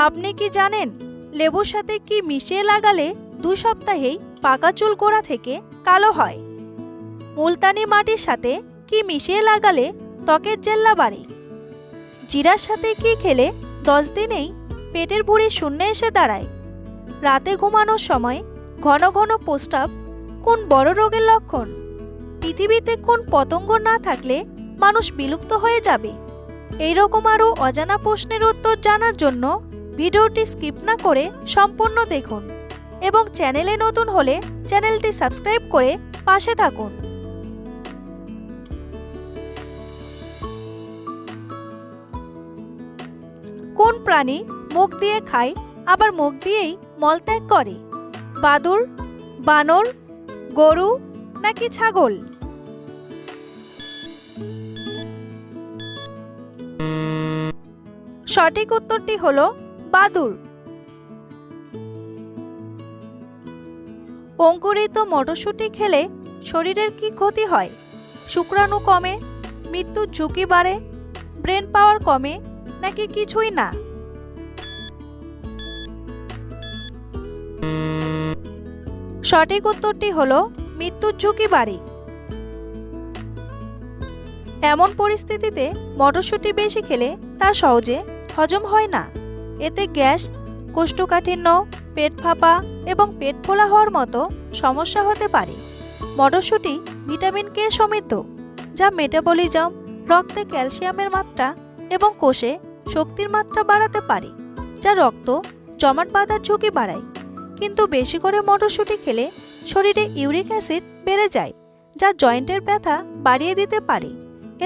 আপনি কি জানেন লেবুর সাথে কি মিশিয়ে লাগালে 2 সপ্তাহেই পাকা চুল গোড়া থেকে কালো হয়? মুলতানি মাটির সাথে কি মিশিয়ে লাগালে ত্বকের জেল্লা বাড়ে? জিরার সাথে কি খেলে 10 দিনেই পেটের ভুঁড়ি শূন্যে এসে দাঁড়ায়? রাতে ঘুমানোর সময় ঘন ঘন প্রস্রাব কোন বড় রোগের লক্ষণ? পৃথিবীতে কোন পতঙ্গ না থাকলে মানুষ বিলুপ্ত হয়ে যাবে? এইরকম আরও অজানা প্রশ্নের উত্তর জানার জন্য ভিডিওটি স্কিপ না করে সম্পূর্ণ দেখুন এবং চ্যানেলে নতুন হলে চ্যানেলটি সাবস্ক্রাইব করে পাশে থাকুন। কোন প্রাণী মুখ দিয়ে খায় আবার মুখ দিয়েই মলত্যাগ করে? বাদুড়, বানর, গরু নাকি ছাগল? সঠিক উত্তরটি হলো বাদুড়। অঙ্কুরিত মটরশুঁটি খেলে শরীরের কি ক্ষতি হয়? শুক্রাণু কমে, মৃত্যুর ঝুঁকি বাড়ে, ব্রেন পাওয়ার কমে নাকি কিছুই না? সঠিক উত্তরটি হলো মৃত্যুর ঝুঁকি বাড়ে। এমন পরিস্থিতিতে মটরশুঁটি বেশি খেলে তা সহজে হজম হয় না। এতে গ্যাস, কোষ্ঠকাঠিন্য, পেট ফাঁপা এবং পেট ফোলা হওয়ার মতো সমস্যা হতে পারে। মটরশুঁটি ভিটামিন কে সমৃদ্ধ, যা মেটাবলিজম, রক্তে ক্যালসিয়ামের মাত্রা এবং কোষে শক্তির মাত্রা বাড়াতে পারে, যা রক্ত জমাট বাঁধার ঝুঁকি বাড়ায়। কিন্তু বেশি করে মটরশুঁটি খেলে শরীরে ইউরিক অ্যাসিড বেড়ে যায়, যা জয়েন্টের ব্যথা বাড়িয়ে দিতে পারে।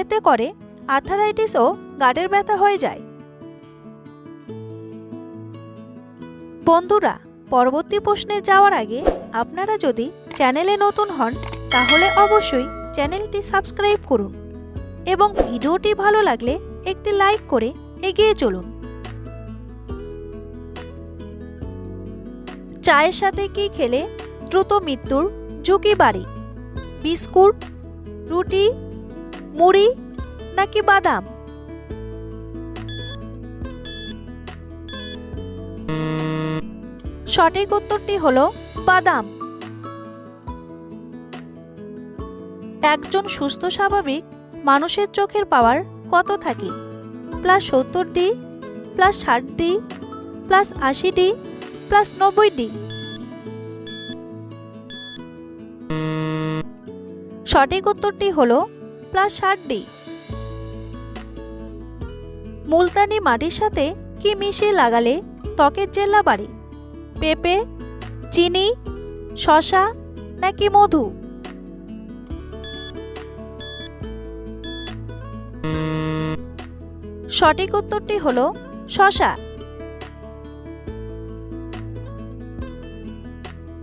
এতে করে আর্থারাইটিস ও গাঁটের ব্যথা হয়ে যায়। বন্ধুরা, পরবর্তী প্রশ্নে যাওয়ার আগে আপনারা যদি চ্যানেলে নতুন হন তাহলে অবশ্যই চ্যানেলটি সাবস্ক্রাইব করুন এবং ভিডিওটি ভালো লাগলে একটি লাইক করে এগিয়ে চলুন। চায়ের সাথে কি খেলে দ্রুত মৃত্যুর ঝুঁকি বাড়ে? বিস্কুট, রুটি, মুড়ি নাকি বাদাম? সঠিক উত্তরটি হলো বাদাম। একজন সুস্থ স্বাভাবিক মানুষের চোখের পাওয়ার কত থাকে? +70D, +60D, +80D, +90D? সঠিক উত্তরটি হলো +60D। মুলতানি মাটির সাথে কি মিশিয়ে লাগালে ত্বকের জেল্লা বাড়ে? পেঁপে, চিনি, শসা নাকি মধু? সঠিক উত্তরটি হলো শসা।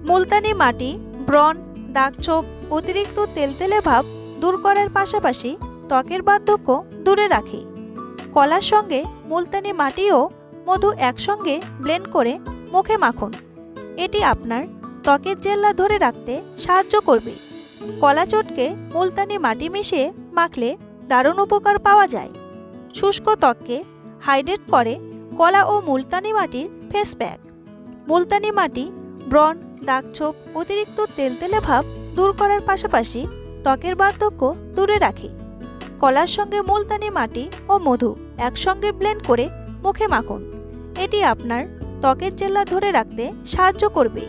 মুলতানি মাটি ব্রণ, দাগছোপ, অতিরিক্ত তেলতেলে ভাব দূর করার পাশাপাশি ত্বকের বার্ধক্য দূরে রাখে। কলার সঙ্গে মুলতানি মাটি ও মধু একসঙ্গে ব্লেন্ড করে মুখে মাখুন। এটি আপনার ত্বকের জেল্লা ধরে রাখতে সাহায্য করবে। কলা চটকে মুলতানি মাটি মিশিয়ে মাখলে দারুণ উপকার পাওয়া যায়। শুষ্ক ত্বককে হাইড্রেট করে কলা ও মুলতানি মাটির ফেস প্যাক। মুলতানি মাটি ব্রণ, দাগছোপ, অতিরিক্ত তেলতেলে ভাব দূর করার পাশাপাশি ত্বকের বার্ধক্য দূরে রাখে। কলার সঙ্গে মুলতানি মাটি ও মধু একসঙ্গে ব্লেন্ড করে মুখে মাখুন। এটি আপনার ত্বকের জেল্লা ধরে রাখতে সাহায্য করবে।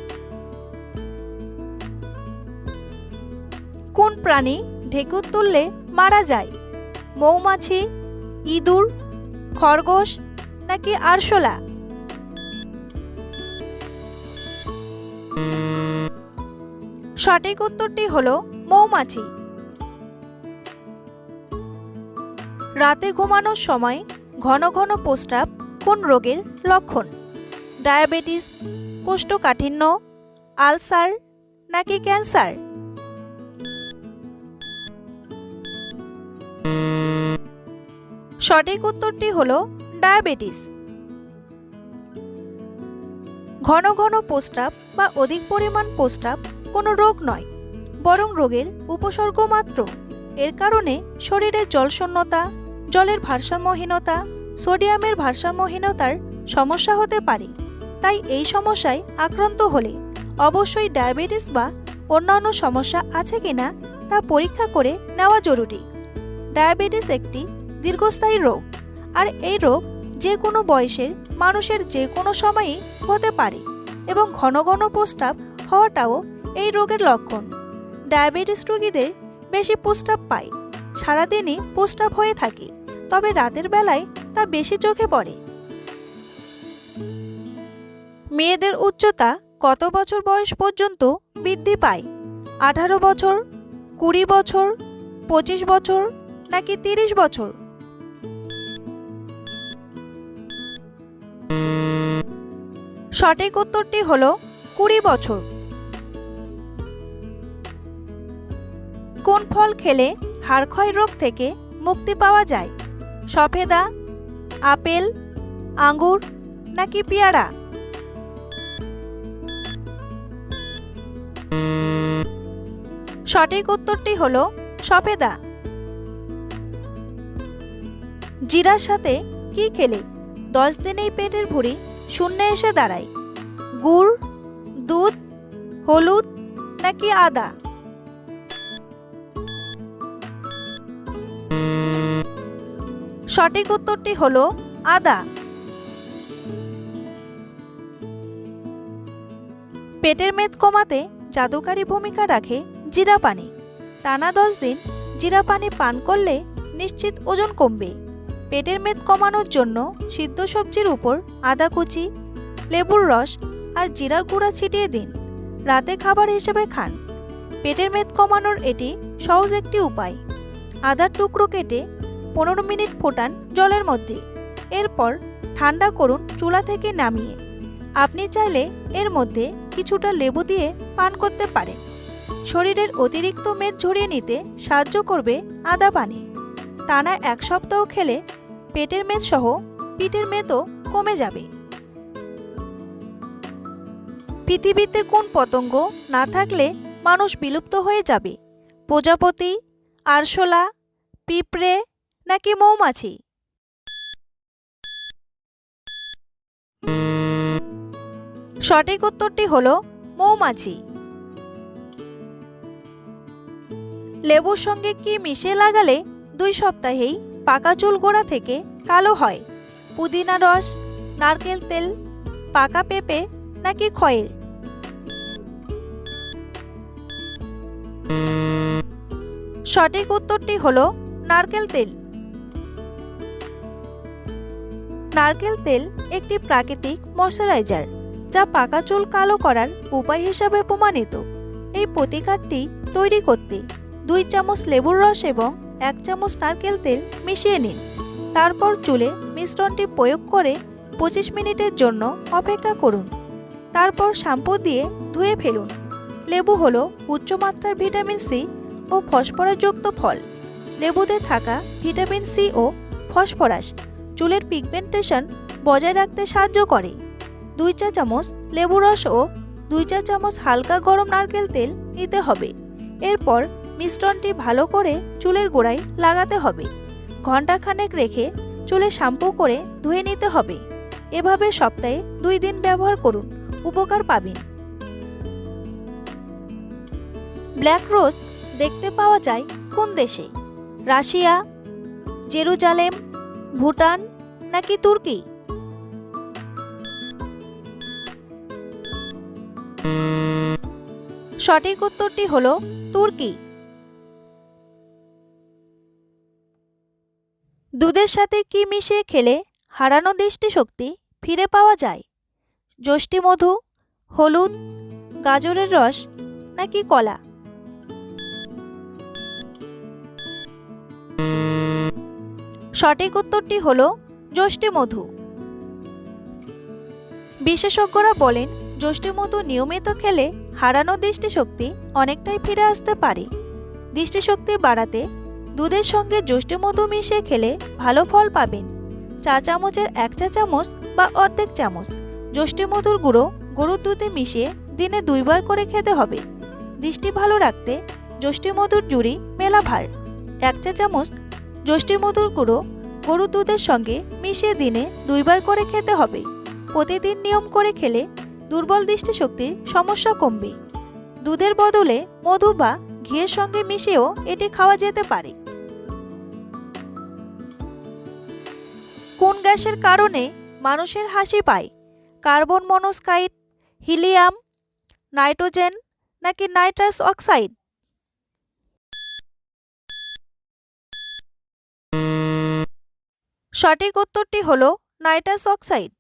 কোন প্রাণী ঢেকুর তুললে মারা যায়? মৌমাছি, ইঁদুর, খরগোশ নাকি আরশোলা? সঠিক উত্তরটি হলো মৌমাছি। রাতে ঘুমানোর সময় ঘন ঘন প্রস্রাব কোন রোগের লক্ষণ? ডায়াবেটিস, কোষ্ঠকাঠিন্য, আলসার নাকি ক্যান্সার? সঠিক উত্তরটি হলো ডায়াবেটিস। ঘন ঘন প্রস্রাব বা অধিক পরিমাণ প্রস্রাব কোনো রোগ নয়, বরং রোগের উপসর্গ মাত্র। এর কারণে শরীরে জলশূন্যতা, জলের ভারসাম্যহীনতা, সোডিয়ামের ভারসাম্যহীনতার সমস্যা হতে পারে। তাই এই সমস্যায় আক্রান্ত হলে অবশ্যই ডায়াবেটিস বা অন্যান্য সমস্যা আছে কিনা তা পরীক্ষা করে নেওয়া জরুরি। ডায়াবেটিস একটি দীর্ঘস্থায়ী রোগ, আর এই রোগ যে কোনো বয়সের মানুষের যে কোনো সময়ই হতে পারে এবং ঘন ঘন প্রস্রাব হওয়াটাও এই রোগের লক্ষণ। ডায়াবেটিস রোগীদের বেশি প্রস্রাব পায়, সারাদিনই প্রস্রাব হয়ে থাকে, তবে রাতের বেলায় তা বেশি চোখে পড়ে। মেয়েদের উচ্চতা কত বছর বয়স পর্যন্ত বৃদ্ধি পায়? 18 বছর, 20 বছর, 25 বছর নাকি 30 বছর? সঠিক উত্তরটি হলো 20 বছর। কোন ফল খেলে হাড়ক্ষয় রোগ থেকে মুক্তি পাওয়া যায়? সফেদা, আপেল, আঙ্গুর নাকি পেয়ারা? সঠিক উত্তরটি হলো সফেদা। জিরার সাথে কি খেলে 10 দিনেই পেটের ভুঁড়ি শূন্যে এসে দাঁড়ায়? গুড়, দুধ, হলুদ নাকি আদা? সঠিক উত্তরটি হলো আদা। পেটের মেদ কমাতে জাদুকারী ভূমিকা রাখে জিরা পানি। টানা 10 দিন জিরা পানি পান করলে নিশ্চিত ওজন কমবে। পেটের মেদ কমানোর জন্য সিদ্ধ সবজির উপর আদা কুচি, লেবুর রস আর জিরার গুঁড়া ছিটিয়ে দিন। রাতে খাবার হিসেবে খান। পেটের মেদ কমানোর এটি সহজ একটি উপায়। আদার টুকরো কেটে 15 মিনিট ফোটান জলের মধ্যে। এরপর ঠান্ডা করুন চুলা থেকে নামিয়ে। আপনি চাইলে এর মধ্যে কিছুটা লেবু দিয়ে পান করতে পারেন। শরীরের অতিরিক্ত মেদ ঝরিয়ে নিতে সাহায্য করবে আদা পানি। টানা 1 সপ্তাহ খেলে পেটের মেদ সহ পিঠের মেদও কমে যাবে। পৃথিবীতে কোন পতঙ্গ না থাকলে মানুষ বিলুপ্ত হয়ে যাবে? প্রজাপতি, আরশোলা, পিঁপড়ে নাকি মৌমাছি? সঠিক উত্তরটি হলো মৌমাছি। লেবুর সঙ্গে কি মিশিয়ে লাগালে 2 সপ্তাহেই পাকা চুল গোড়া থেকে কালো হয়? পুদিনা রস, নারকেল তেল, পাকা পেঁপে নাকি খয়ের? সঠিক উত্তরটি হলো নারকেল তেল। নারকেল তেল একটি প্রাকৃতিক ময়শ্চারাইজার, যা পাকা চুল কালো করার উপায় হিসাবে প্রমাণিত। এই প্রতিকারটি তৈরি করতে 2 চামচ লেবুর রস এবং 1 চামচ নারকেল তেল মিশিয়ে নিন। তারপর চুলে মিশ্রণটি প্রয়োগ করে 25 মিনিটের জন্য অপেক্ষা করুন। তারপর শ্যাম্পু দিয়ে ধুয়ে ফেলুন। লেবু হলো উচ্চমাত্রার ভিটামিন সি ও ফসফরাসযুক্ত ফল। লেবুতে থাকা ভিটামিন সি ও ফসফরাস চুলের পিগমেন্টেশন বজায় রাখতে সাহায্য করে। 2 চা চামচ লেবু রস ও 2 চা চামচ হালকা গরম নারকেল তেল নিতে হবে। এরপর মিশ্রণটি ভালো করে চুলের গোড়ায় লাগাতে হবে। ঘণ্টাখানেক রেখে চুলে শ্যাম্পু করে ধুয়ে নিতে হবে। এভাবে সপ্তাহে 2 দিন ব্যবহার করুন, উপকার পাবেন। ব্ল্যাক রোজ দেখতে পাওয়া যায় কোন দেশে? রাশিয়া, জেরুজালেম, ভুটান নাকি তুর্কি? সঠিক উত্তরটি হলো তুর্কি। দুধের সাথে কি মিশিয়ে খেলে হারানো দৃষ্টিশক্তি ফিরে পাওয়া যায়? যষ্টি মধু, হলুদ, গাজরের রস নাকি কলা? সঠিক উত্তরটি হলো যষ্টি মধু। বিশেষজ্ঞরা বলেন যষ্টি মধু নিয়মিত খেলে হারানো দৃষ্টিশক্তি অনেকটাই ফিরে আসতে পারে। দৃষ্টিশক্তি বাড়াতে দুধের সঙ্গে যষ্টি মধু মিশিয়ে খেলে ভালো ফল পাবেন। চা চামচের 1 চা চামচ বা অর্ধেক চামচ যষ্টি মধুর গুঁড়ো গরুর দুধে মিশিয়ে দিনে 2 বার করে খেতে হবে। দৃষ্টি ভালো রাখতে যষ্টি মধুর জুড়ি মেলা ভার 1 চা চামচ যষ্টি মধুর গুঁড়ো গরুর দুধের সঙ্গে মিশিয়ে দিনে 2 বার করে খেতে হবে। প্রতিদিন নিয়ম করে খেলে দুর্বল দৃষ্টিশক্তির সমস্যা কমবে। দুধের বদলে মধু বা ঘিয়ের সঙ্গে মিশিয়েও এটি খাওয়া যেতে পারে। কোন গ্যাসের কারণে মানুষের হাসি পায়? কার্বন মনোক্সাইড, হিলিয়াম, নাইট্রোজেন নাকি নাইট্রাস অক্সাইড? সঠিক উত্তরটি হলো নাইট্রাস অক্সাইড।